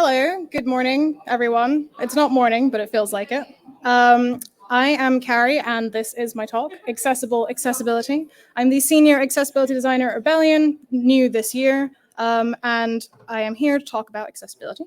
Hello, good morning, everyone. It's not morning, but it feels like it. I am Cari, and this is my talk, Accessible Accessibility. I'm the Senior Accessibility Designer at Rebellion, new this year, and I am here to talk about accessibility.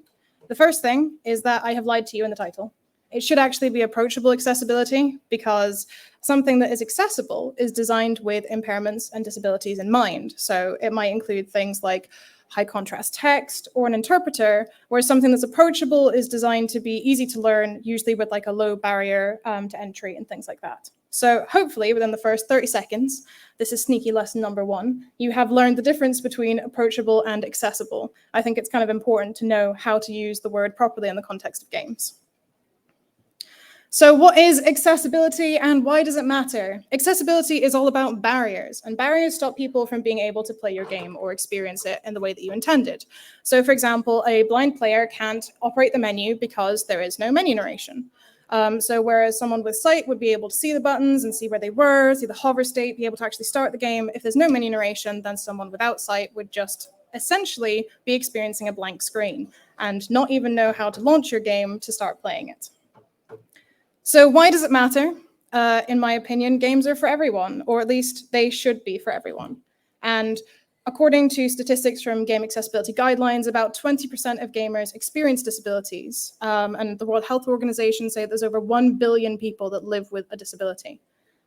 The first thing is that I have lied to you in the title. It should actually be approachable accessibility, because something that is accessible is designed with impairments and disabilities in mind. So it might include things like high contrast text or an interpreter, whereas something that's approachable is designed to be easy to learn, usually with like a low barrier to entry and things like that. So hopefully within the first 30 seconds, this is sneaky lesson number 1, you have learned the difference between approachable and accessible. I think it's kind of important to know how to use the word properly in the context of games. So what is accessibility and why does it matter? Accessibility is all about barriers, and barriers stop people from being able to play your game or experience it in the way that you intended. So for example, a blind player can't operate the menu because there is no menu narration. So whereas someone with sight would be able to see the buttons and see where they were, see the hover state, be able to actually start the game, if there's no menu narration, then someone without sight would just essentially be experiencing a blank screen and not even know how to launch your game to start playing it. So why does it matter? In my opinion, games are for everyone, or at least they should be for everyone. And according to statistics from game accessibility guidelines, about 20% of gamers experience disabilities. And the World Health Organization say there's over 1 billion people that live with a disability.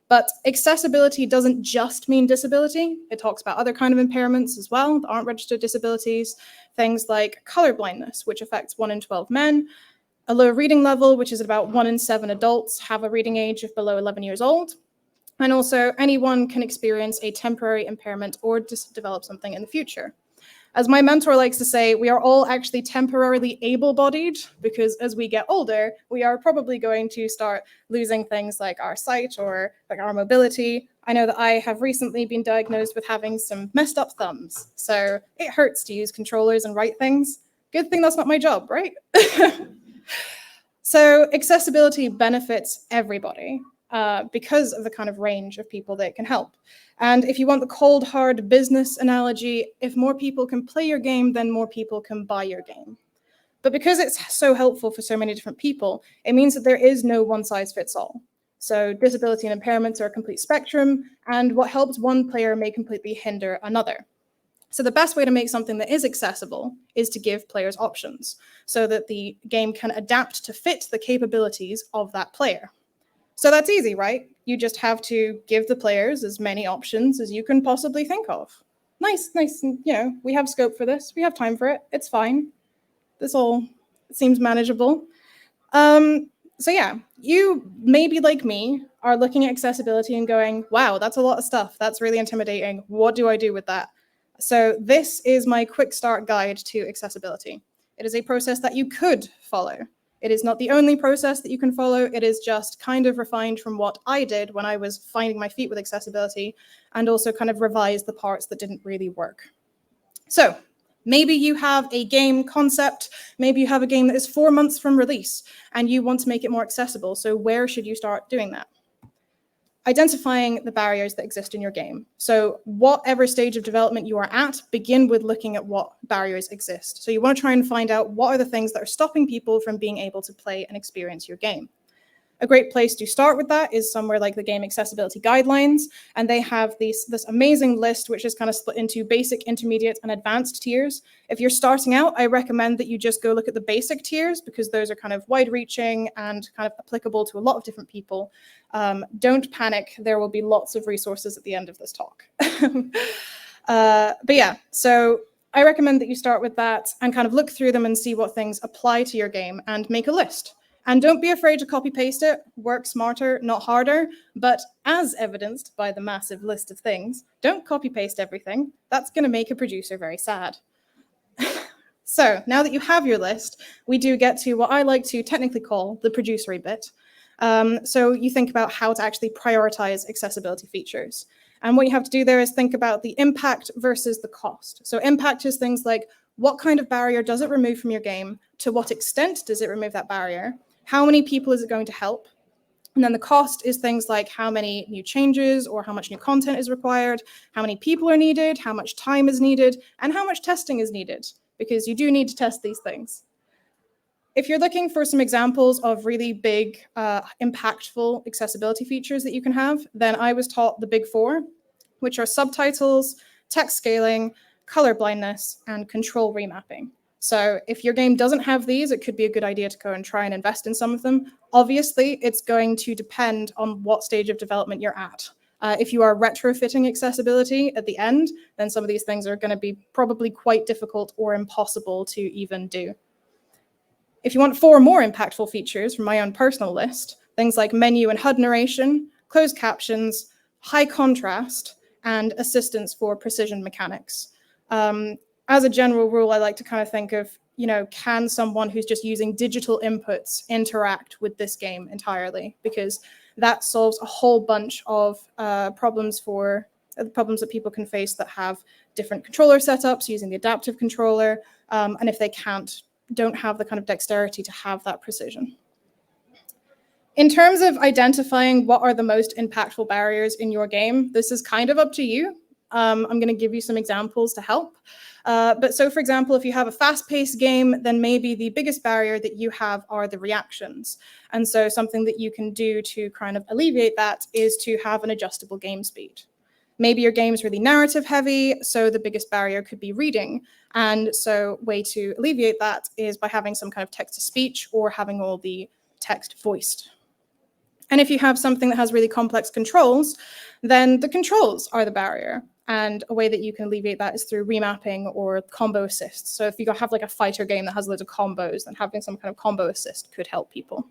But accessibility doesn't just mean disability. It talks about other kind of impairments as well that aren't registered disabilities, things like color blindness, which affects 1 in 12 men, a low reading level, which is about 1 in 7 adults have a reading age of below 11 years old. And also anyone can experience a temporary impairment or develop something in the future. As my mentor likes to say, we are all actually temporarily able-bodied because as we get older, we are probably going to start losing things like our sight or like our mobility. I know that I have recently been diagnosed with having some messed up thumbs. So it hurts to use controllers and write things. Good thing that's not my job, right? So accessibility benefits everybody because of the kind of range of people that it can help. And if you want the cold, hard business analogy, if more people can play your game, then more people can buy your game. But because it's so helpful for so many different people, it means that there is no one size fits all. So disability and impairments are a complete spectrum, and what helps one player may completely hinder another. So the best way to make something that is accessible is to give players options so that the game can adapt to fit the capabilities of that player. So that's easy, right? You just have to give the players as many options as you can possibly think of. Nice, we have scope for this. We have time for it. It's fine. This all seems manageable. So yeah, you maybe like me are looking at accessibility and going, wow, that's a lot of stuff. That's really intimidating. What do I do with that? So this is my quick start guide to accessibility. It is a process that you could follow. It is not the only process that you can follow. It is just kind of refined from what I did when I was finding my feet with accessibility and also kind of revised the parts that didn't really work. So maybe you have a game concept, maybe you have a game that is 4 months from release and you want to make it more accessible. So where should you start doing that? Identifying the barriers that exist in your game. So whatever stage of development you are at, begin with looking at what barriers exist. So you want to try and find out what are the things that are stopping people from being able to play and experience your game. A great place to start with that is somewhere like the Game Accessibility Guidelines, and they have this amazing list which is kind of split into basic, intermediate, and advanced tiers. If you're starting out, I recommend that you just go look at the basic tiers because those are kind of wide-reaching and kind of applicable to a lot of different people. Don't panic, there will be lots of resources at the end of this talk. But yeah, so I recommend that you start with that and kind of look through them and see what things apply to your game and make a list. And don't be afraid to copy paste it, work smarter, not harder, but as evidenced by the massive list of things, don't copy paste everything. That's going to make a producer very sad. So now that you have your list, we do get to what I like to technically call the producery bit. So you think about how to actually prioritize accessibility features. And what you have to do there is think about the impact versus the cost. So impact is things like what kind of barrier does it remove from your game? To what extent does it remove that barrier? How many people is it going to help? And then the cost is things like how many new changes or how much new content is required, how many people are needed, how much time is needed, and how much testing is needed, because you do need to test these things. If you're looking for some examples of really big, impactful accessibility features that you can have, then I was taught the big four, which are subtitles, text scaling, color blindness, and control remapping. So if your game doesn't have these, it could be a good idea to go and try and invest in some of them. Obviously, it's going to depend on what stage of development you're at. If you are retrofitting accessibility at the end, then some of these things are going to be probably quite difficult or impossible to even do. If you want 4 more impactful features from my own personal list, things like menu and HUD narration, closed captions, high contrast, and assistance for precision mechanics. As a general rule, I like to kind of think of, can someone who's just using digital inputs interact with this game entirely? Because that solves a whole bunch of problems that people can face that have different controller setups using the adaptive controller, and if they don't have the kind of dexterity to have that precision. In terms of identifying what are the most impactful barriers in your game, this is kind of up to you. I'm going to give you some examples to help. But so, for example, if you have a fast-paced game, then maybe the biggest barrier that you have are the reactions. And so something that you can do to kind of alleviate that is to have an adjustable game speed. Maybe your game's really narrative heavy, so the biggest barrier could be reading. And so way to alleviate that is by having some kind of text-to-speech or having all the text voiced. And if you have something that has really complex controls, then the controls are the barrier. And a way that you can alleviate that is through remapping or combo assists. So if you have like a fighter game that has loads of combos, then having some kind of combo assist could help people.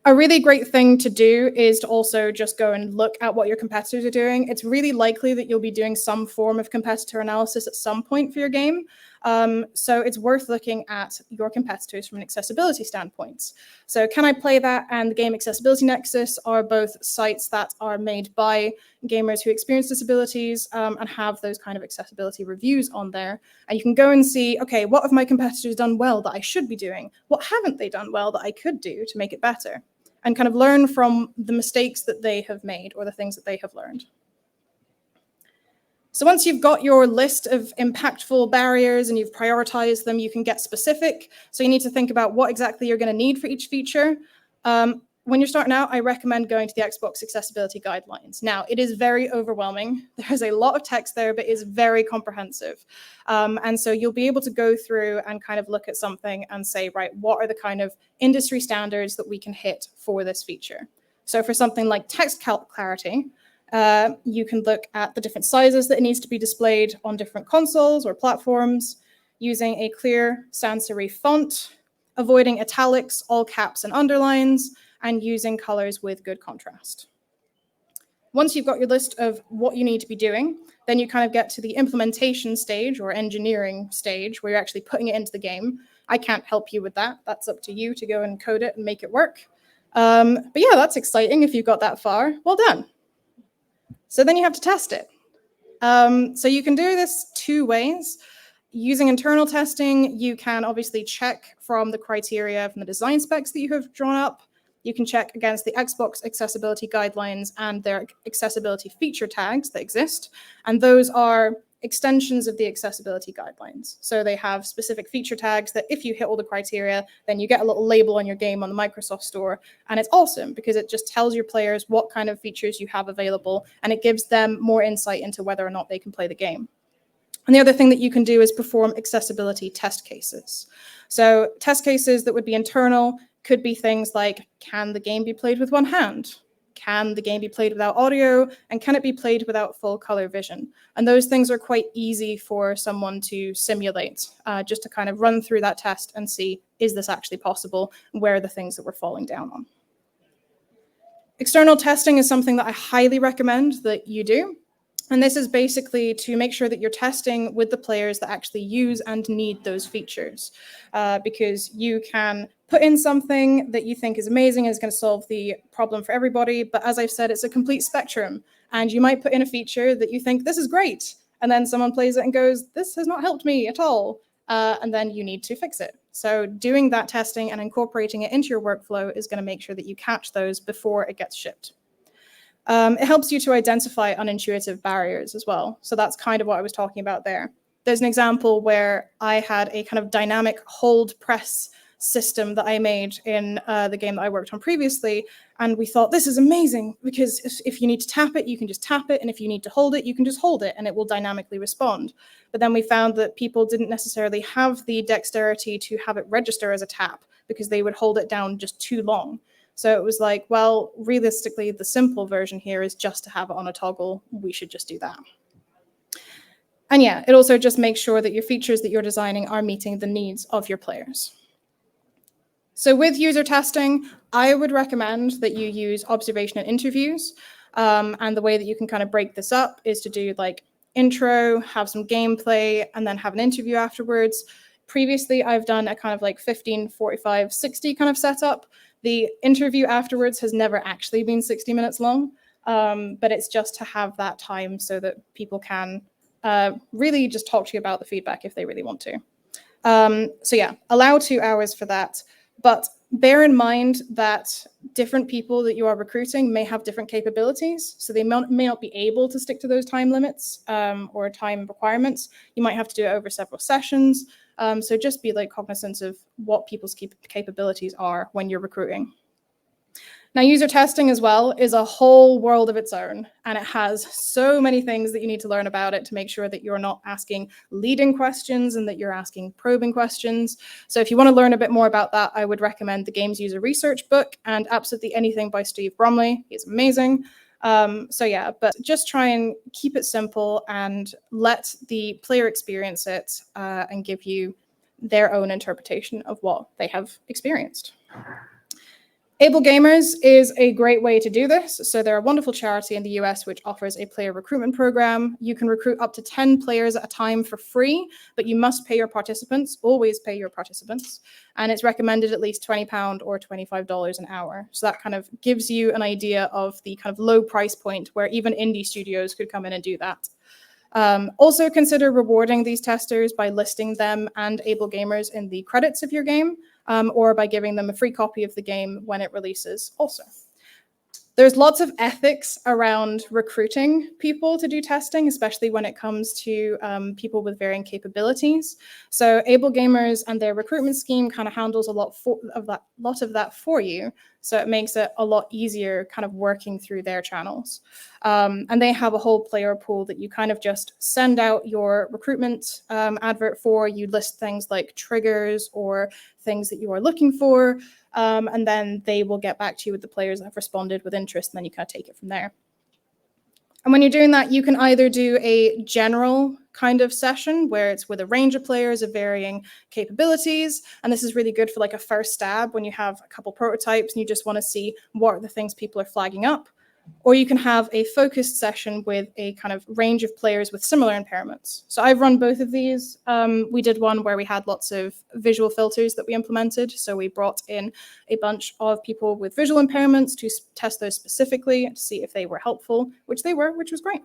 A really great thing to do is to also just go and look at what your competitors are doing. It's really likely that you'll be doing some form of competitor analysis at some point for your game. So it's worth looking at your competitors from an accessibility standpoint. So Can I Play That and the Game Accessibility Nexus are both sites that are made by gamers who experience disabilities and have those kind of accessibility reviews on there. And you can go and see, okay, what have my competitors done well that I should be doing? What haven't they done well that I could do to make it better? And kind of learn from the mistakes that they have made or the things that they have learned. So once you've got your list of impactful barriers and you've prioritized them, you can get specific. So you need to think about what exactly you're going to need for each feature. When you're starting out, I recommend going to the Xbox accessibility guidelines. Now, it is very overwhelming. There's a lot of text there, but it's very comprehensive. And so you'll be able to go through and kind of look at something and say, right, what are the kind of industry standards that we can hit for this feature? So for something like text clarity, you can look at the different sizes that it needs to be displayed on different consoles or platforms, using a clear sans serif font, avoiding italics, all caps and underlines, and using colors with good contrast. Once you've got your list of what you need to be doing, then you kind of get to the implementation stage or engineering stage where you're actually putting it into the game. I can't help you with that. That's up to you to go and code it and make it work. But yeah, that's exciting if you got that far. Well done. So then you have to test it. So you can do this 2 ways. Using internal testing, you can obviously check from the criteria from the design specs that you have drawn up. You can check against the Xbox accessibility guidelines and their accessibility feature tags that exist. And those are extensions of the accessibility guidelines. So they have specific feature tags that if you hit all the criteria, then you get a little label on your game on the Microsoft Store. And it's awesome because it just tells your players what kind of features you have available, and it gives them more insight into whether or not they can play the game. And the other thing that you can do is perform accessibility test cases. So test cases that would be internal could be things like, can the game be played with one hand? Can the game be played without audio? And can it be played without full color vision? And those things are quite easy for someone to simulate, just to kind of run through that test and see, is this actually possible? Where are the things that we're falling down on? External testing is something that I highly recommend that you do. And this is basically to make sure that you're testing with the players that actually use and need those features, because you can put in something that you think is amazing and is going to solve the problem for everybody. But as I've said, it's a complete spectrum. And you might put in a feature that you think, this is great. And then someone plays it and goes, this has not helped me at all. And then you need to fix it. So doing that testing and incorporating it into your workflow is going to make sure that you catch those before it gets shipped. It helps you to identify unintuitive barriers as well. So that's kind of what I was talking about there. there's an example where I had a kind of dynamic hold press system that I made in the game that I worked on previously. And we thought, this is amazing, because if you need to tap it, you can just tap it. And if you need to hold it, you can just hold it and it will dynamically respond. But then we found that people didn't necessarily have the dexterity to have it register as a tap because they would hold it down just too long. So it was like, well, realistically, the simple version here is just to have it on a toggle. We should just do that. And yeah, it also just makes sure that your features that you're designing are meeting the needs of your players. So with user testing, I would recommend that you use observation and interviews. And the way that you can kind of break this up is to do like intro, have some gameplay, and then have an interview afterwards. Previously, I've done a kind of like 15, 45, 60 kind of setup. The interview afterwards has never actually been 60 minutes long, but it's just to have that time so that people can really just talk to you about the feedback if they really want to. So yeah, allow 2 hours for that. But bear in mind that different people that you are recruiting may have different capabilities. So they may not be able to stick to those time limits or time requirements. You might have to do it over several sessions. So just be like cognizant of what people's capabilities are when you're recruiting. Now, user testing as well is a whole world of its own, and it has so many things that you need to learn about it to make sure that you're not asking leading questions and that you're asking probing questions. So if you want to learn a bit more about that, I would recommend the Games User Research book and absolutely anything by Steve Bromley. He's amazing. So yeah, but just try and keep it simple and let the player experience it and give you their own interpretation of what they have experienced. Able Gamers is a great way to do this. So they're a wonderful charity in the US which offers a player recruitment program. You can recruit up to 10 players at a time for free, but you must pay your participants, always pay your participants. And it's recommended at least £20 or $25 an hour. So that kind of gives you an idea of the kind of low price point where even indie studios could come in and do that. Also consider rewarding these testers by listing them and Able Gamers in the credits of your game, or by giving them a free copy of the game when it releases also. There's lots of ethics around recruiting people to do testing, especially when it comes to people with varying capabilities. So Able Gamers and their recruitment scheme kind of handles a lot of that for you. So it makes it a lot easier kind of working through their channels. And they have a whole player pool that you kind of just send out your recruitment advert for. You list things like triggers or things that you are looking for. And then they will get back to you with the players that have responded with interest, and then you kind of take it from there. And when you're doing that, you can either do a general kind of session where it's with a range of players of varying capabilities. And this is really good for like a first stab when you have a couple prototypes and you just want to see what are the things people are flagging up. Or you can have a focused session with a kind of range of players with similar impairments. So I've run both of these. We did one where we had lots of visual filters that we implemented. So we brought in a bunch of people with visual impairments to test those specifically to see if they were helpful, which they were, which was great.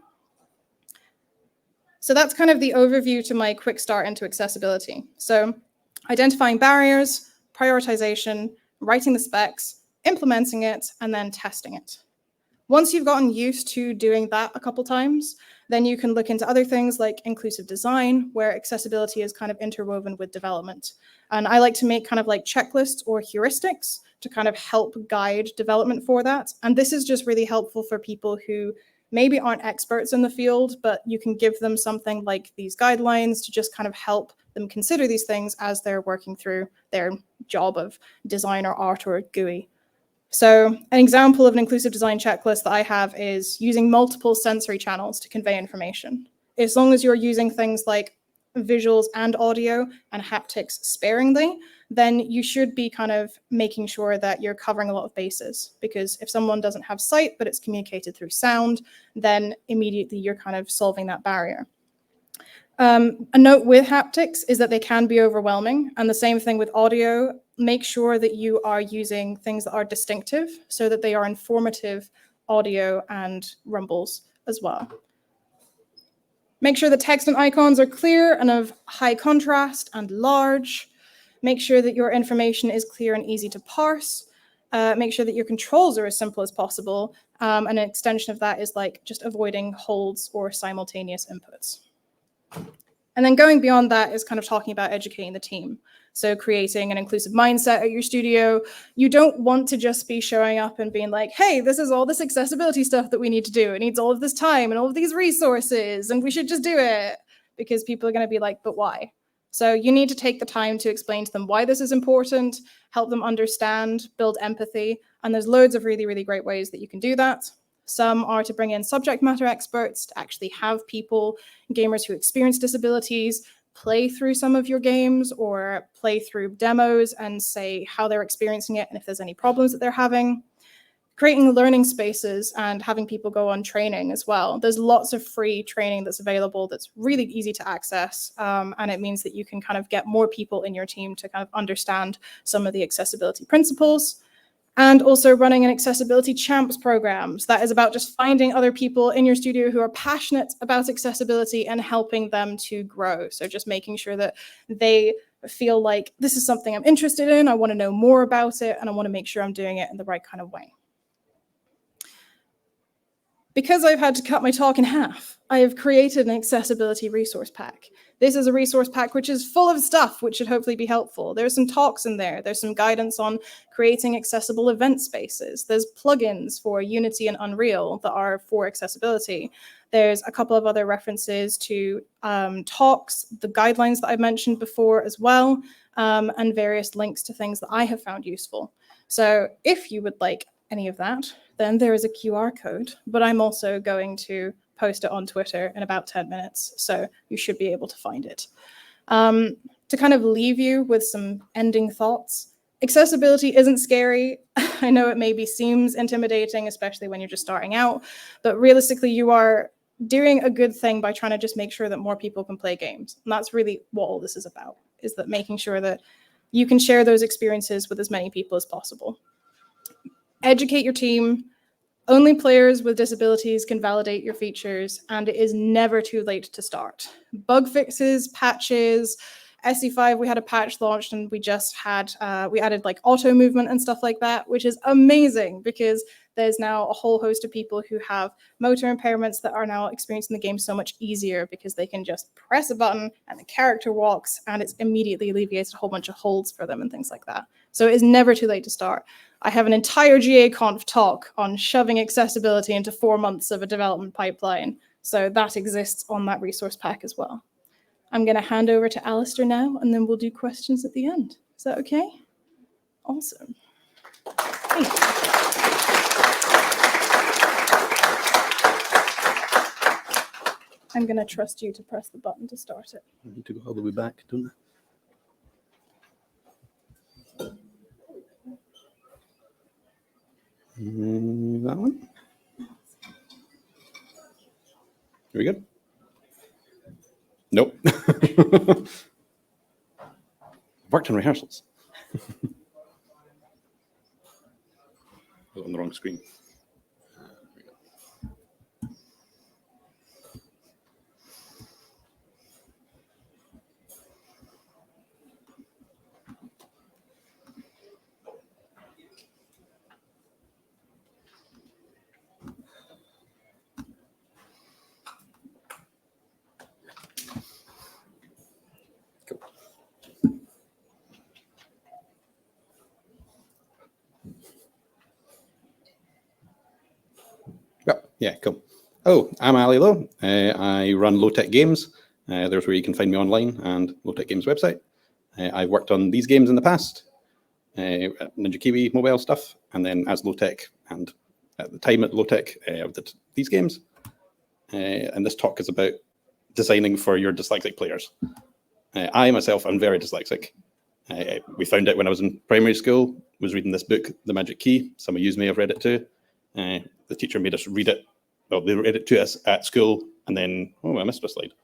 So that's kind of the overview to my quick start into accessibility. So identifying barriers, prioritization, writing the specs, implementing it, and then testing it. Once you've gotten used to doing that a couple times, then you can look into other things like inclusive design, where accessibility is kind of interwoven with development. And I like to make kind of like checklists or heuristics to kind of help guide development for that. And this is just really helpful for people who maybe aren't experts in the field, but you can give them something like these guidelines to just kind of help them consider these things as they're working through their job of design or art or GUI. So an example of an inclusive design checklist that I have is using multiple sensory channels to convey information. As long as you're using things like visuals and audio and haptics sparingly, then you should be kind of making sure that you're covering a lot of bases. Because if someone doesn't have sight, but it's communicated through sound, then immediately you're kind of solving that barrier. A note with haptics is that they can be overwhelming, and the same thing with audio. Make sure that you are using things that are distinctive so that they are informative audio and rumbles as well. Make sure the text and icons are clear and of high contrast and large. Make sure that your information is clear and easy to parse. Make sure that your controls are as simple as possible. And an extension of that is like just avoiding holds or simultaneous inputs. And then going beyond that is kind of talking about educating the team. So creating an inclusive mindset at your studio. You don't want to just be showing up and being like, hey, this is all this accessibility stuff that we need to do. It needs all of this time and all of these resources, and we should just do it, because people are going to be like, but why? So you need to take the time to explain to them why this is important, help them understand, build empathy. And there's loads of really, really great ways that you can do that. Some are to bring in subject matter experts, to actually have people, gamers who experience disabilities, play through some of your games or play through demos and say how they're experiencing it and if there's any problems that they're having. Creating learning spaces and having people go on training as well. There's lots of free training that's available that's really easy to access. And it means that you can kind of get more people in your team to kind of understand some of the accessibility principles. And also running an accessibility champs programs that is about just finding other people in your studio who are passionate about accessibility and helping them to grow. So just making sure that they feel like this is something I'm interested in, I want to know more about it, and I want to make sure I'm doing it in the right kind of way. Because I've had to cut my talk in half, I have created an accessibility resource pack. This is a resource pack which is full of stuff which should hopefully be helpful. There's some talks in there. There's some guidance on creating accessible event spaces. There's plugins for Unity and Unreal that are for accessibility. There's a couple of other references to talks, the guidelines that I mentioned before as well, and various links to things that I have found useful. So if you would like any of that, then there is a QR code, but I'm also going to post it on Twitter in about 10 minutes, so you should be able to find it. To kind of leave you with some ending thoughts, accessibility isn't scary. I know it maybe seems intimidating, especially when you're just starting out, but realistically you are doing a good thing by trying to just make sure that more people can play games. And that's really what all this is about, is that making sure that you can share those experiences with as many people as possible. Educate your team. Only players with disabilities can validate your features, and it is never too late to start. Bug fixes, patches, SE5, we had a patch launched and we just had, we added like auto movement and stuff like that, which is amazing because there's now a whole host of people who have motor impairments that are now experiencing the game so much easier because they can just press a button and the character walks and it's immediately alleviated a whole bunch of holds for them and things like that. So it is never too late to start. I have an entire GA-Conf talk on shoving accessibility into 4 months of a development pipeline. So that exists on that resource pack as well. I'm going to hand over to Alastair now, and then we'll do questions at the end. Is that okay? Awesome. Thank you. I'm going to trust you to press the button to start it. I need to go all the way back, don't I? That one? Are we good? Nope. Worked on rehearsals. On the wrong screen. Yeah, cool. Oh, I'm Ali Low. I run Lowtek Games. There's where you can find me online, and Lowtek Games website. I've worked on these games in the past, Ninja Kiwi mobile stuff, and then as Lowtek, and at the time at Lowtek, I did these games. And this talk is about designing for your dyslexic players. I myself am very dyslexic. We found out when I was in primary school, was reading this book, The Magic Key. Some of you may have read it too. The teacher made us read it. Well, they read it to us at school, and then, oh, I missed a slide.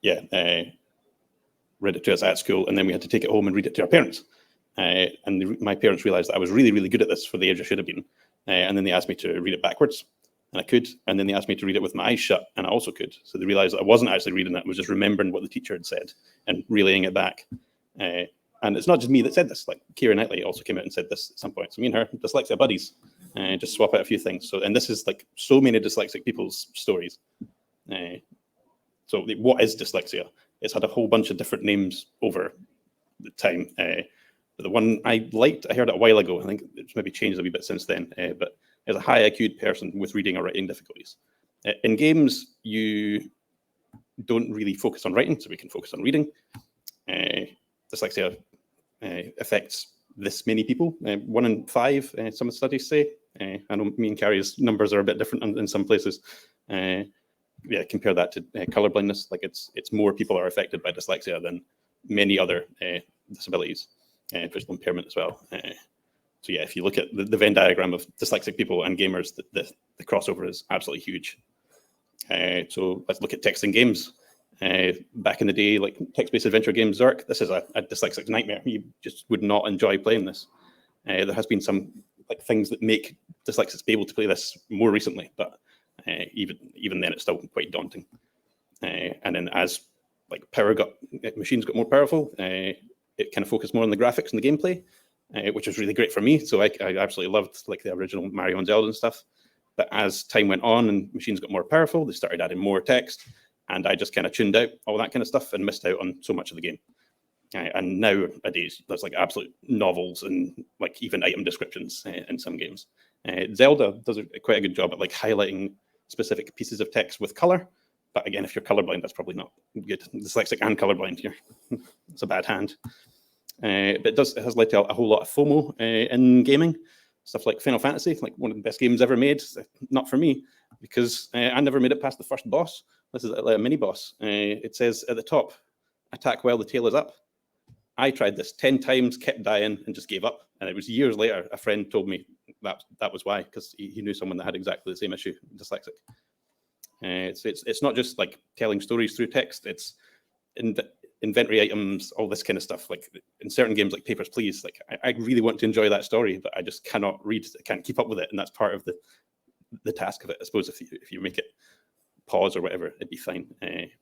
Yeah, read it to us at school, and then we had to take it home and read it to our parents. And my parents realized that I was really, really good at this for the age I should have been. And then they asked me to read it backwards, and I could. And then they asked me to read it with my eyes shut, and I also could. So they realized that I wasn't actually reading it, I was just remembering what the teacher had said and relaying it back. And it's not just me that said this, like Cari Knightley also came out and said this at some point. So me and her, dyslexia buddies, just swap out a few things. So, and this is like so many dyslexic people's stories. So what is dyslexia? it's had a whole bunch of different names over the time. But the one I liked, I heard it a while ago. I think it's maybe changed a wee bit since then. But as a high IQ person with reading or writing difficulties. In games, you don't really focus on writing, so we can focus on reading. Dyslexia affects this many people, 1 in 5, some of the studies say. I know me and Cari's numbers are a bit different in some places. Yeah, compare that to colorblindness. Like it's more people are affected by dyslexia than many other disabilities, visual impairment as well. So yeah, if you look at the Venn diagram of dyslexic people and gamers, the crossover is absolutely huge. So let's look at text and games. Back in the day, like text-based adventure games, Zerk, this is a dyslexic nightmare. You just would not enjoy playing this. There has been some like things that make dyslexics be able to play this more recently, but even then it's still quite daunting. And then as like machines got more powerful, it kind of focused more on the graphics and the gameplay, which was really great for me. So I absolutely loved like the original Mario and Zelda and stuff. But as time went on and machines got more powerful, they started adding more text, and I just kind of tuned out all that kind of stuff and missed out on so much of the game. And nowadays, there's like absolute novels and like even item descriptions in some games. Zelda does quite a good job at like highlighting specific pieces of text with color. But again, if you're colorblind, that's probably not good. Dyslexic and colorblind here, it's a bad hand. But it has led to a whole lot of FOMO in gaming. Stuff like Final Fantasy, like one of the best games ever made. Not for me, because I never made it past the first boss. This is a mini boss. It says at the top, attack while the tail is up. I tried this 10 times, kept dying, and just gave up. And it was years later, a friend told me that was why, because he knew someone that had exactly the same issue, dyslexic. It's not just like telling stories through text. It's inventory items, all this kind of stuff. Like in certain games like Papers, Please, like I really want to enjoy that story, but I just cannot read. I can't keep up with it, and that's part of the task of it. I suppose if you make it pause or whatever, it'd be fine.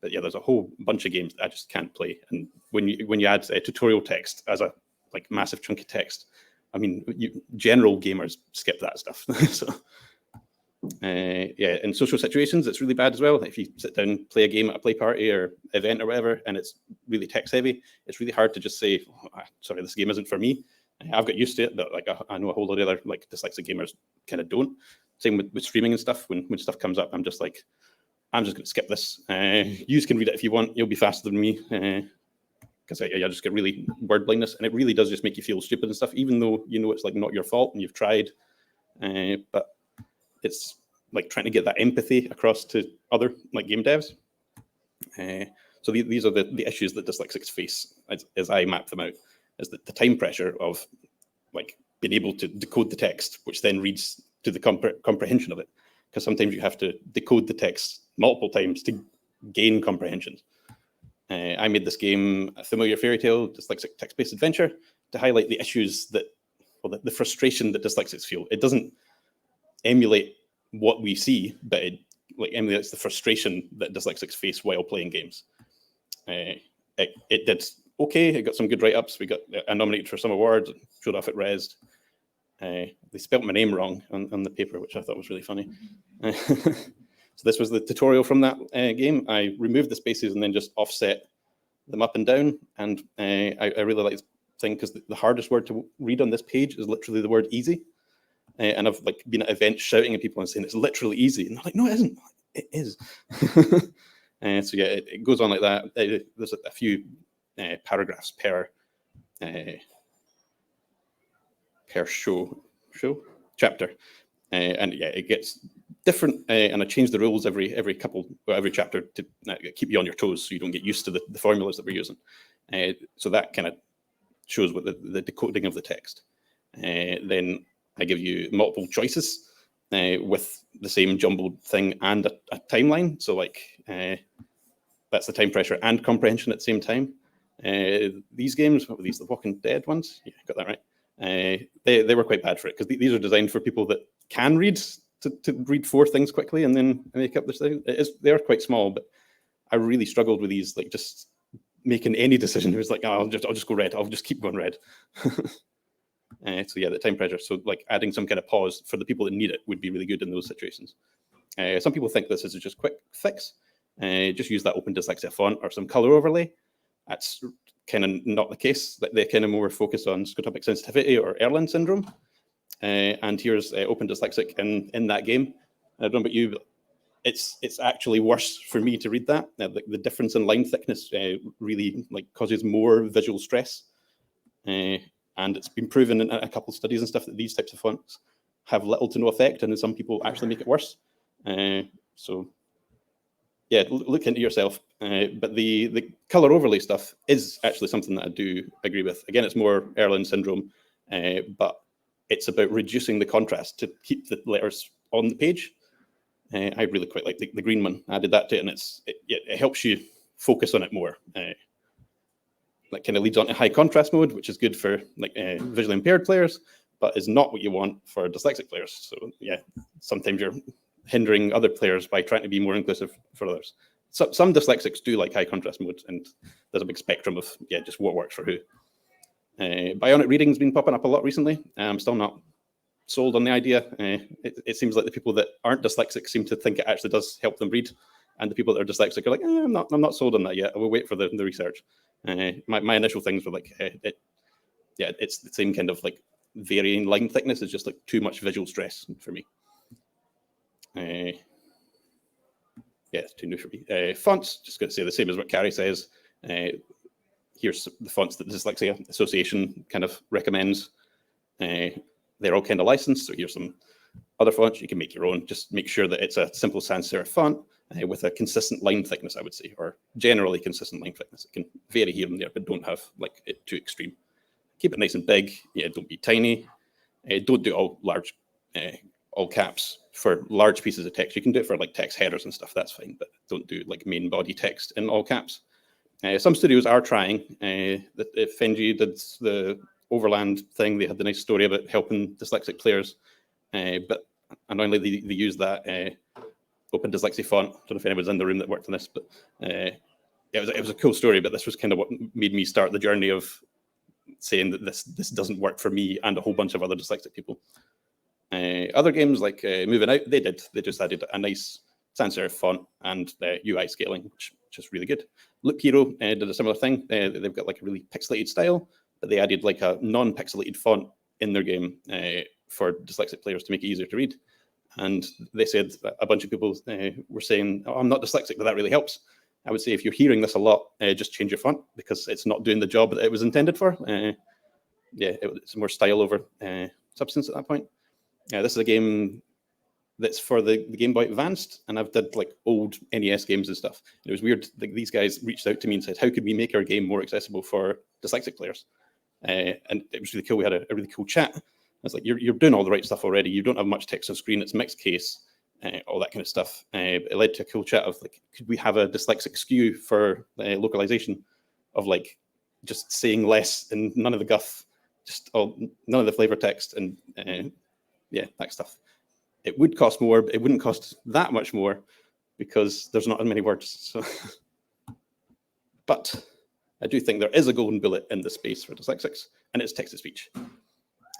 But yeah, there's a whole bunch of games that I just can't play. And when you add tutorial text as a like massive chunk of text, I mean, general gamers skip that stuff. So yeah, in social situations, it's really bad as well. If you sit down, play a game at a play party or event or whatever, and it's really text heavy, it's really hard to just say, oh, sorry, this game isn't for me. I've got used to it, but like I know a whole lot of other like dyslexic gamers kind of don't. Same with streaming and stuff. When stuff comes up, I'm just like, I'm just going to skip this. You can read it if you want. You'll be faster than me. Because I just get really word blindness, and it really does just make you feel stupid and stuff, even though you know it's like not your fault and you've tried. But it's like trying to get that empathy across to other like game devs. So these are the issues that dyslexics face as I map them out, is the time pressure of like being able to decode the text, which then reads to the comprehension of it. Because sometimes you have to decode the text multiple times to gain comprehension. I made this game, A Familiar Fairy Tale, Dyslexic Text-Based Adventure, to highlight the issues the frustration that dyslexics feel. It doesn't emulate what we see, but it like emulates the frustration that dyslexics face while playing games. It did okay. It got some good write-ups. We got nominated for some awards, showed off at Res. They spelt my name wrong on the paper, which I thought was really funny. So this was the tutorial from that game. I removed the spaces and then just offset them up and down. And I really like this thing because the hardest word to read on this page is literally the word easy. And I've like been at events shouting at people and saying it's literally easy. And they're like, no, it isn't. It is. So yeah, it goes on like that. There's a few paragraphs per chapter, and yeah, it gets different. And I change the rules every chapter to keep you on your toes, so you don't get used to the formulas that we're using. So that kind of shows what the decoding of the text. Then I give you multiple choices with the same jumbled thing and a timeline. So like that's the time pressure and comprehension at the same time. These games, what were these, the Walking Dead ones? Yeah, got that right. They were quite bad for it because these are designed for people that can read to read 4 things quickly and then make up this thing. They are quite small, but I really struggled with these, like just making any decision. It was like, oh, I'll just go red. I'll just keep going red. So yeah, the time pressure. So like adding some kind of pause for the people that need it would be really good in those situations. Some people think this is just quick fix. just use that Open Dyslexia font or some color overlay. That's kind of not the case. They kind of more focus on scotopic sensitivity or Erlang syndrome. And here's Open Dyslexic in that game. I don't know about you, but it's actually worse for me to read that. The difference in line thickness really causes more visual stress. And it's been proven in a couple of studies and stuff that these types of fonts have little to no effect, and in some people actually make it worse. So yeah, look into yourself. But the color overlay stuff is actually something that I do agree with. Again, it's more Erlang syndrome, but it's about reducing the contrast to keep the letters on the page. I really quite like the green one. I added that to it, and it helps you focus on it more. That kind of leads on to high contrast mode, which is good for visually impaired players, but is not what you want for dyslexic players. So yeah, sometimes you're hindering other players by trying to be more inclusive for others. So, some dyslexics do like high contrast mode, and there's a big spectrum of just what works for who. Bionic reading's been popping up a lot recently. I'm still not sold on the idea. It seems like the people that aren't dyslexic seem to think it actually does help them read, and the people that are dyslexic are like, I'm not sold on that yet. I will wait for the research. My initial things were like, it's the same kind of varying line thickness. Is just too much visual stress for me. It's too new for me. Fonts, just going to say the same as what Cari says. Here's the fonts that the Dyslexia Association kind of recommends. They're all kind of licensed, so here's some other fonts. You can make your own. Just make sure that it's a simple sans serif font with a consistent line thickness, I would say, or generally consistent line thickness. It can vary here and there, but don't have it too extreme. Keep it nice and big. Don't be tiny. Don't do all large, all caps for large pieces of text. You can do it for text headers and stuff. That's fine, but don't do main body text in all caps. Some studios are trying. Fenji did the Overland thing. They had the nice story about helping dyslexic players, but annoyingly they used that Open Dyslexia font. I don't know if anyone's in the room that worked on this, but it was a cool story. But this was kind of what made me start the journey of saying that this doesn't work for me and a whole bunch of other dyslexic people. Other games like Moving Out, they just added a nice sans serif font and UI scaling, which is really good. Loop Hero did a similar thing. They've got a really pixelated style, but they added a non-pixelated font in their game for dyslexic players to make it easier to read. And they said a bunch of people were saying, I'm not dyslexic, but that really helps. I would say if you're hearing this a lot, just change your font because it's not doing the job that it was intended for. It's more style over substance at that point. This is a game that's for the Game Boy Advanced, and I've did old NES games and stuff. It was weird. These guys reached out to me and said, how could we make our game more accessible for dyslexic players? And it was really cool. We had a really cool chat. I was like, you're doing all the right stuff already. You don't have much text on screen. It's mixed case, all that kind of stuff. It led to a cool chat of could we have a dyslexic skew for localization of just saying less and none of the guff, none of the flavor text and that stuff. It would cost more, but it wouldn't cost that much more because there's not as many words. So, but I do think there is a golden bullet in the space for dyslexics, and it's text-to-speech.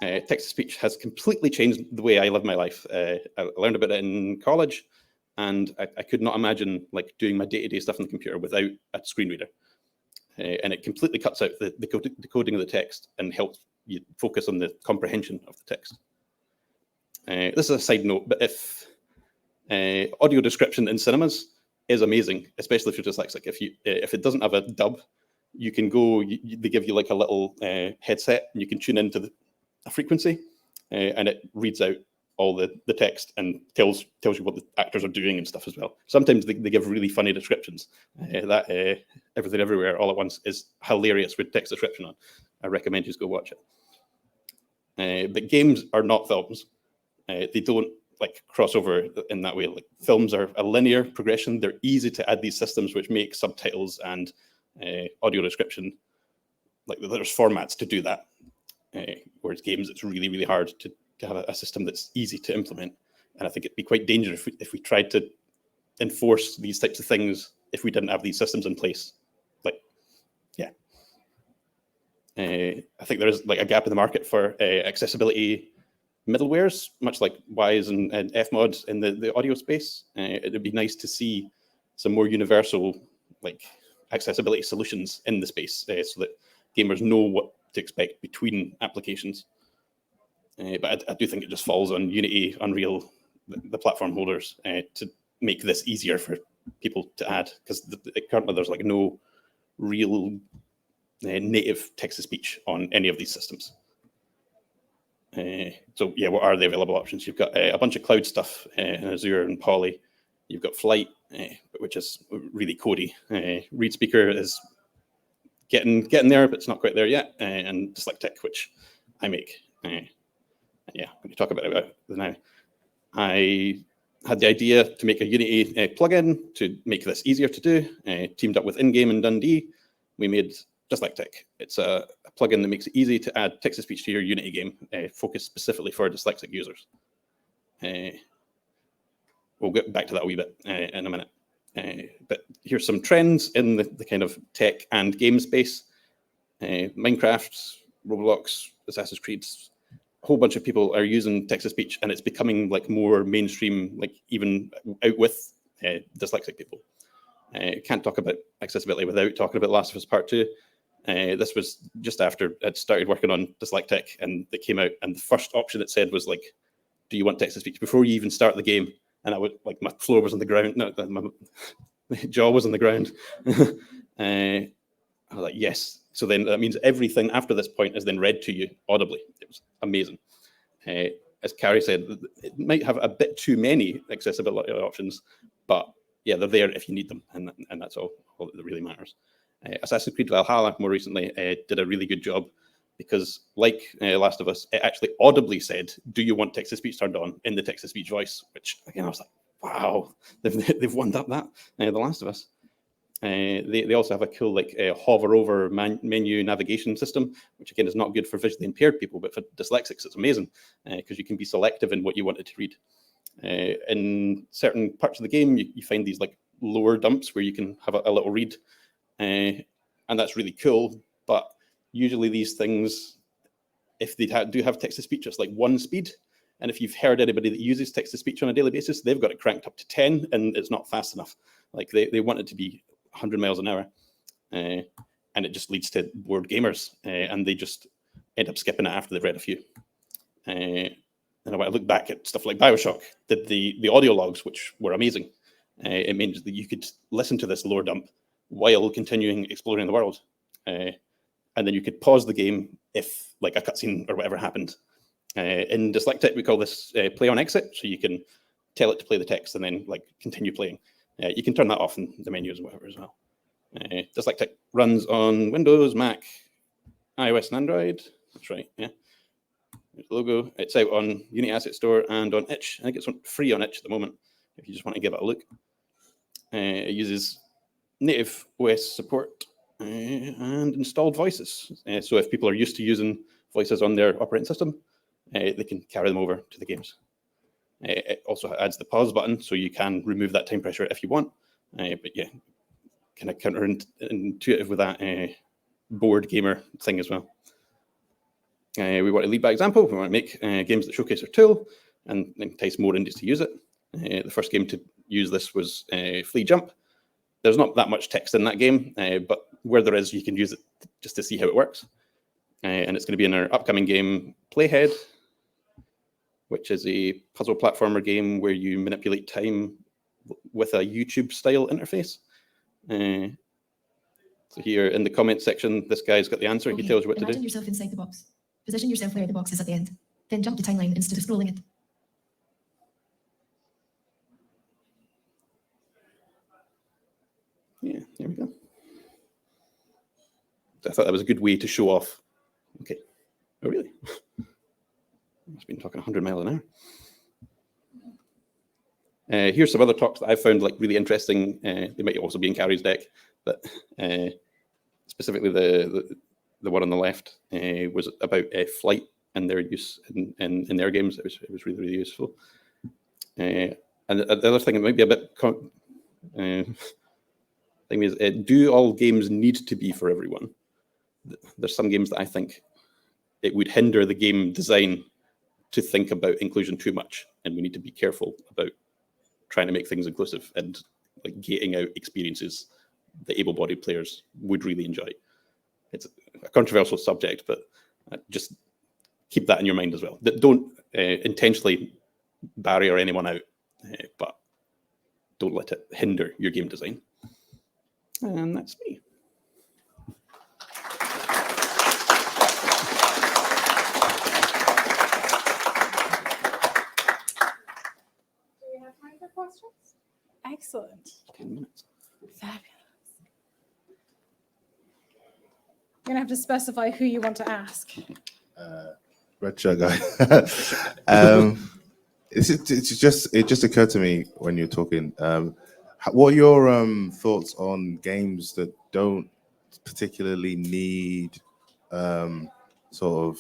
Text-to-speech has completely changed the way I live my life. I learned about it in college, and I could not imagine doing my day-to-day stuff on the computer without a screen reader. And it completely cuts out the decoding of the text and helps you focus on the comprehension of the text. This is a side note, but if audio description in cinemas is amazing, especially if you're dyslexic. If it doesn't have a dub, you can go. They give you a little headset, and you can tune into a frequency, and it reads out all the text and tells you what the actors are doing and stuff as well. Sometimes they give really funny descriptions. Everything Everywhere All at Once is hilarious with text description on. I recommend you go watch it. But games are not films. They don't cross over in that way. Films are a linear progression. They're easy to add these systems which make subtitles and audio description. There's formats to do that. Whereas games, it's really, really hard to have a system that's easy to implement. And I think it'd be quite dangerous if we tried to enforce these types of things if we didn't have these systems in place. I think there is a gap in the market for accessibility middlewares, much like Wise and Fmod in the audio space. It would be nice to see some more universal like accessibility solutions in the space, so that gamers know what to expect between applications. But I do think it just falls on Unity, Unreal, the platform holders to make this easier for people to add, because currently there's like no real native text-to-speech on any of these systems. So yeah, what are the available options? You've got a bunch of cloud stuff in Azure and Poly. You've got Flight, which is really codey. Read Speaker is getting there, but it's not quite there yet. And Dyslexic, which I make. Yeah, I'm going to talk about it now. I had the idea to make a Unity plugin to make this easier to do. Teamed up with InGame and Dundee, we made Dyslexic. It's a plugin that makes it easy to add text-to-speech to your Unity game, focused specifically for dyslexic users. We'll get back to that a wee bit in a minute. But here's some trends in the kind of tech and game space. Minecraft, Roblox, Assassin's Creed, a whole bunch of people are using text-to-speech, and it's becoming like more mainstream, like even out with dyslexic people. Can't talk about accessibility without talking about Last of Us Part 2. This was just after I'd started working on Dyslexic, and it came out, and the first option it said was like, do you want text-to-speech before you even start the game? And I would, like, my floor was on the ground, no, my jaw was on the ground. I was like, yes. So then that means everything after this point is then read to you audibly. It was amazing. As Cari said, it might have a bit too many accessibility options, but yeah, they're there if you need them, and that's all that really matters. Assassin's Creed Valhalla more recently did a really good job, because like Last of Us, it actually audibly said, do you want text-to-speech turned on in the text-to-speech voice? Which, again, I was like, wow, they've one up that, The Last of Us. They also have a cool like hover over menu navigation system, which again is not good for visually impaired people, but for dyslexics it's amazing, because you can be selective in what you want it to read. In certain parts of the game, you find these like lower dumps where you can have a little read, and that's really cool. But usually these things, if they do have text-to-speech, it's like 1 speed. And if you've heard anybody that uses text-to-speech on a daily basis, they've got it cranked up to 10, and it's not fast enough. Like they want it to be 100 miles an hour, and it just leads to bored gamers, and they just end up skipping it after they've read a few. And when I look back at stuff like BioShock, did the audio logs, which were amazing. It means that you could listen to this lower dump while continuing exploring the world, and then you could pause the game if like a cutscene or whatever happened. In Dyslexic, we call this play on exit, so you can tell it to play the text and then like continue playing. You can turn that off in the menus and whatever as well. Dyslexic runs on Windows, Mac, iOS, and Android. That's right, yeah. There's the logo. It's out on Unity Asset Store and on Itch. I think it's free on Itch at the moment, if you just want to give it a look. It uses native OS support and installed voices. So if people are used to using voices on their operating system, they can carry them over to the games. It also adds the pause button, so you can remove that time pressure if you want. But yeah, kind of counterintuitive with that bored gamer thing as well. We want to lead by example. We want to make games that showcase our tool and entice more indies to use it. The first game to use this was Flea Jump. There's not that much text in that game, but where there is, you can use it just to see how it works. And it's going to be in our upcoming game, Playhead, which is a puzzle platformer game where you manipulate time with a YouTube-style interface. So here in the comment section, this guy's got the answer. Okay. He tells you what to do. Imagine yourself inside the box. Position yourself where the box is at the end. Then jump the timeline instead of scrolling it. Yeah, there we go. I thought that was a good way to show off. Okay. Oh, really? I've been talking 100 miles an hour. Here's some other talks that I found like really interesting. They might also be in Cari's deck, but specifically the one on the left was about Flight and their use in their games. It was really, really useful. And the other thing, it might be a bit thing is, do all games need to be for everyone? There's some games that I think it would hinder the game design to think about inclusion too much, and we need to be careful about trying to make things inclusive. And like gating out experiences that able-bodied players would really enjoy. It's a controversial subject, but just keep that in your mind as well. Don't intentionally barrier anyone out, but don't let it hinder your game design. And that's me. Do we have time for questions? Excellent. 10 minutes. Fabulous. You're gonna have to specify who you want to ask. Red shirt guy. It just occurred to me when you're talking. What are your thoughts on games that don't particularly need sort of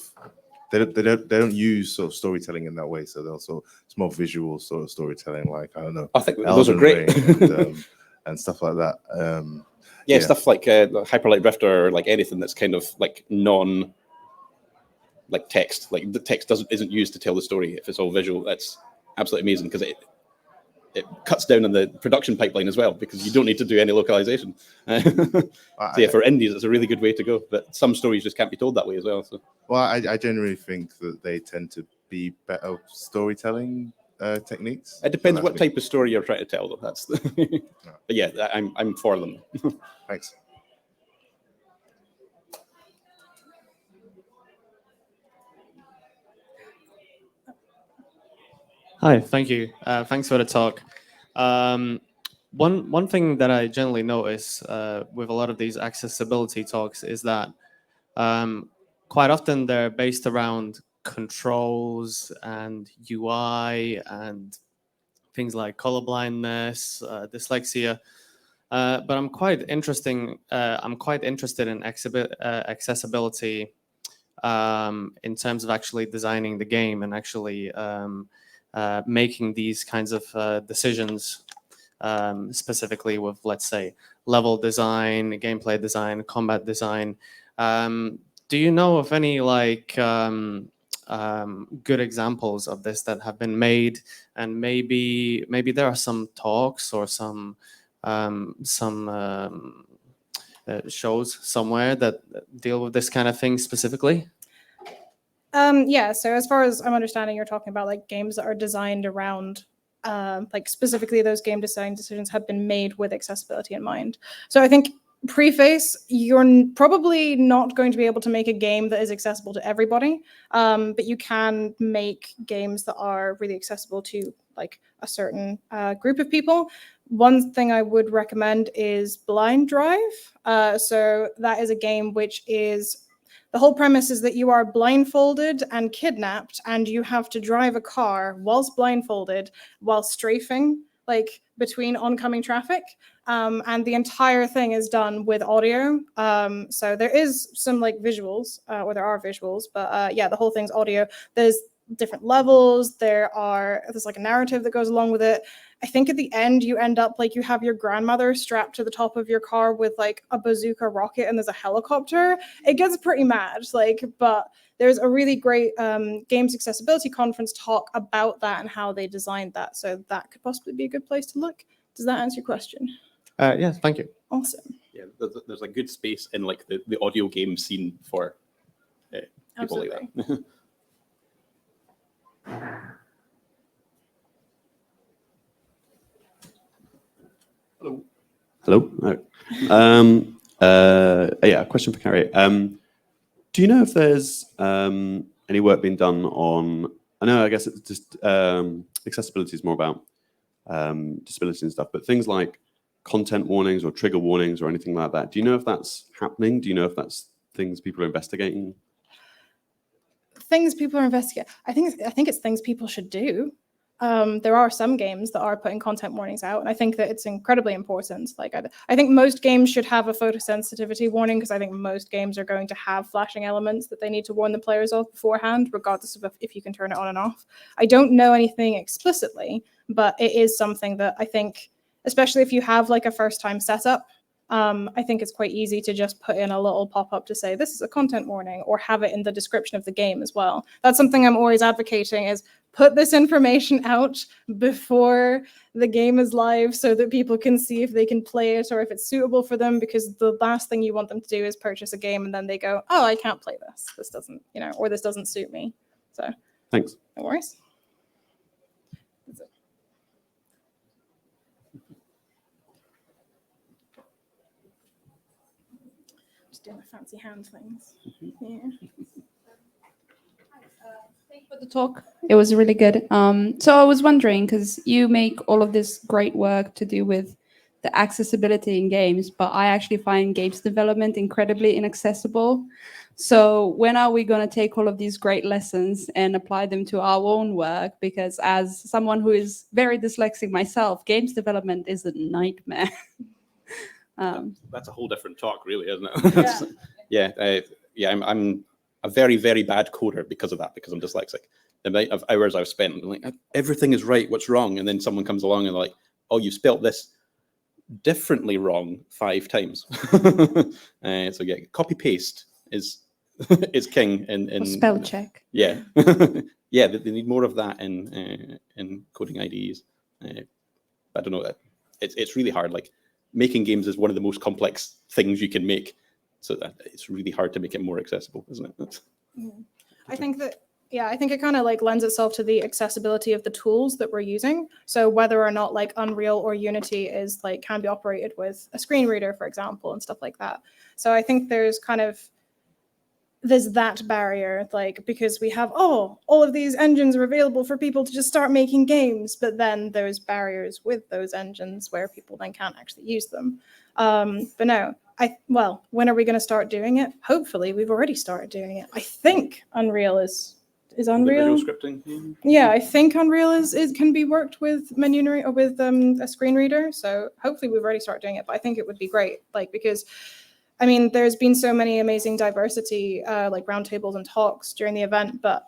they don't use sort of storytelling in that way, so it's more visual sort of storytelling, like, I don't know. I think those are great. and stuff like that. Yeah, stuff like Hyper Light Drifter, or like anything that's kind of like like text. Like the text isn't used to tell the story. If it's all visual, that's absolutely amazing, because it cuts down on the production pipeline as well, because you don't need to do any localization. So yeah, for indies, it's a really good way to go. But some stories just can't be told that way as well. So. Well, I generally think that they tend to be better storytelling techniques. It depends what type of story you're trying to tell, though. That's the But yeah, I'm for them. Thanks. Hi, thank you. Thanks for the talk. One thing that I generally notice with a lot of these accessibility talks is that quite often they're based around controls and UI and things like colorblindness, dyslexia. But I'm quite interested in accessibility in terms of actually designing the game and actually making these kinds of decisions, specifically with, let's say, level design, gameplay design, combat design. Do you know of any like good examples of this that have been made, and maybe there are some talks or some shows somewhere that deal with this kind of thing specifically? Yeah, so as far as I'm understanding, you're talking about like games that are designed around like specifically those game design decisions have been made with accessibility in mind. So I think preface, you're probably not going to be able to make a game that is accessible to everybody, but you can make games that are really accessible to like a certain group of people. One thing I would recommend is Blind Drive. So that is a game which is, the whole premise is that you are blindfolded and kidnapped, and you have to drive a car whilst blindfolded, while strafing like between oncoming traffic. And the entire thing is done with audio. So there is some like visuals, or there are visuals, but yeah, the whole thing's audio. There's different levels. There's like a narrative that goes along with it. I think at the end you end up like you have your grandmother strapped to the top of your car with like a bazooka rocket, and there's a helicopter. It gets pretty mad, like, but there's a really great games accessibility conference talk about that and how they designed that. So that could possibly be a good place to look. Does that answer your question? Yes, thank you. Awesome. Yeah, there's a good space in like the audio game scene for people Absolutely. like that. Hello. Hello. Yeah, a question for Cari. Do you know if there's any work being done on? I guess it's just accessibility is more about disability and stuff, but things like content warnings or trigger warnings or anything like that. Do you know if that's happening? Do you know if that's things people are investigating? Things people are investigating. I think it's things people should do. There are some games that are putting content warnings out, and I think that it's incredibly important. Like, I think most games should have a photosensitivity warning, because I think most games are going to have flashing elements that they need to warn the players of beforehand, regardless of if you can turn it on and off. I don't know anything explicitly, but it is something that I think, especially if you have like a first-time setup, I think it's quite easy to just put in a little pop-up to say this is a content warning, or have it in the description of the game as well. That's something I'm always advocating, is put this information out before the game is live so that people can see if they can play it or if it's suitable for them, because the last thing you want them to do is purchase a game and then they go, oh, I can't play this. This doesn't, or this doesn't suit me. So Thanks. no worries. Just doing the fancy hand things. Yeah. Thank you for the talk. It was really good. So I was wondering, because you make all of this great work to do with the accessibility in games, but I actually find games development incredibly inaccessible. So when are we going to take all of these great lessons and apply them to our own work? Because as someone who is very dyslexic myself, games development is a nightmare. That's a whole different talk, really, isn't it? Yeah. I'm a very, very bad coder because of that, because I'm dyslexic. The amount of hours I've spent like, everything is right, what's wrong? And then someone comes along and like, oh, you spelt this differently wrong 5 times. So yeah, copy paste is king in spell check. Yeah. Yeah, they need more of that in coding IDEs. I don't know, it's really hard. Like, making games is one of the most complex things you can make. So that it's really hard to make it more accessible, isn't it? I think it kind of like lends itself to the accessibility of the tools that we're using. So whether or not like Unreal or Unity is like can be operated with a screen reader, for example, and stuff like that. So I think there's that barrier, like, because we have all of these engines are available for people to just start making games, but then there's barriers with those engines where people then can't actually use them. But no. When are we going to start doing it? Hopefully, we've already started doing it. I think Unreal is Unreal. The visual scripting. Yeah, I think Unreal is can be worked with menu or with a screen reader. So hopefully, we've already started doing it. But I think it would be great, like, because I mean, there's been so many amazing diversity, like roundtables and talks during the event, but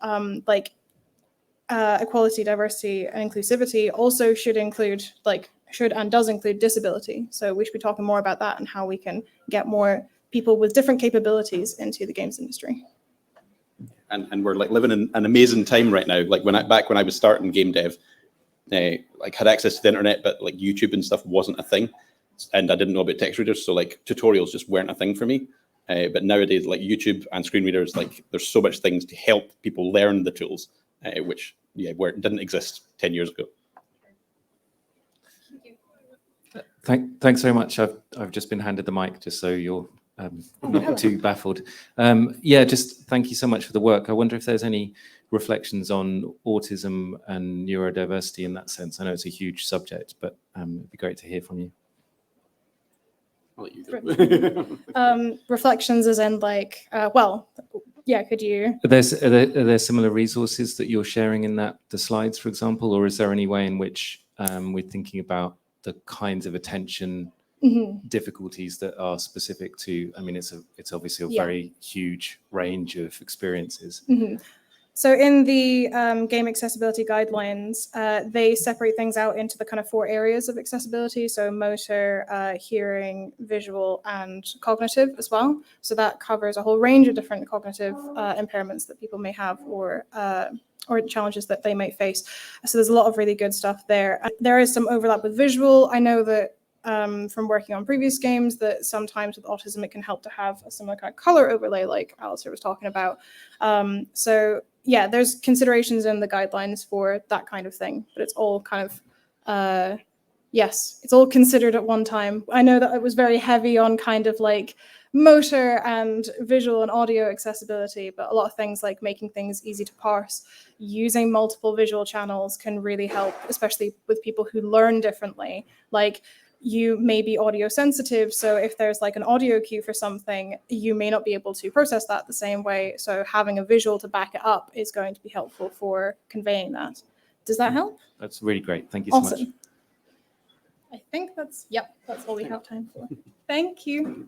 equality, diversity, and inclusivity also should and does include disability. So we should be talking more about that and how we can get more people with different capabilities into the games industry. And we're like living in an amazing time right now. Like back when I was starting game dev, like had access to the internet, but like YouTube and stuff wasn't a thing. And I didn't know about text readers. So like tutorials just weren't a thing for me. But nowadays, like YouTube and screen readers, like there's so much things to help people learn the tools, which didn't exist 10 years ago. Thanks very much. I've just been handed the mic, just so you're not too baffled. Just thank you so much for the work. I wonder if there's any reflections on autism and neurodiversity in that sense. I know it's a huge subject, but it'd be great to hear from you. I'll let you go. Reflections as in like, could you? Are there similar resources that you're sharing in the slides, for example, or is there any way in which we're thinking about the kinds of attention difficulties that are specific to? I mean, it's obviously a very huge range of experiences. So in the game accessibility guidelines, they separate things out into the kind of 4 areas of accessibility. So motor, hearing, visual, and cognitive as well. So that covers a whole range of different cognitive impairments that people may have or challenges that they might face. So there's a lot of really good stuff there. There is some overlap with visual. I know that from working on previous games that sometimes with autism, it can help to have a similar kind of color overlay like Alastair was talking about. There's considerations in the guidelines for that kind of thing, but it's all kind of, it's all considered at one time. I know that it was very heavy on kind of like motor and visual and audio accessibility, but a lot of things like making things easy to parse, using multiple visual channels can really help, especially with people who learn differently. Like, you may be audio sensitive, so if there's like an audio cue for something, you may not be able to process that the same way. So having a visual to back it up is going to be helpful for conveying that. Does that help? That's really great. Thank you so much. I think that's all we have time for. Thank you.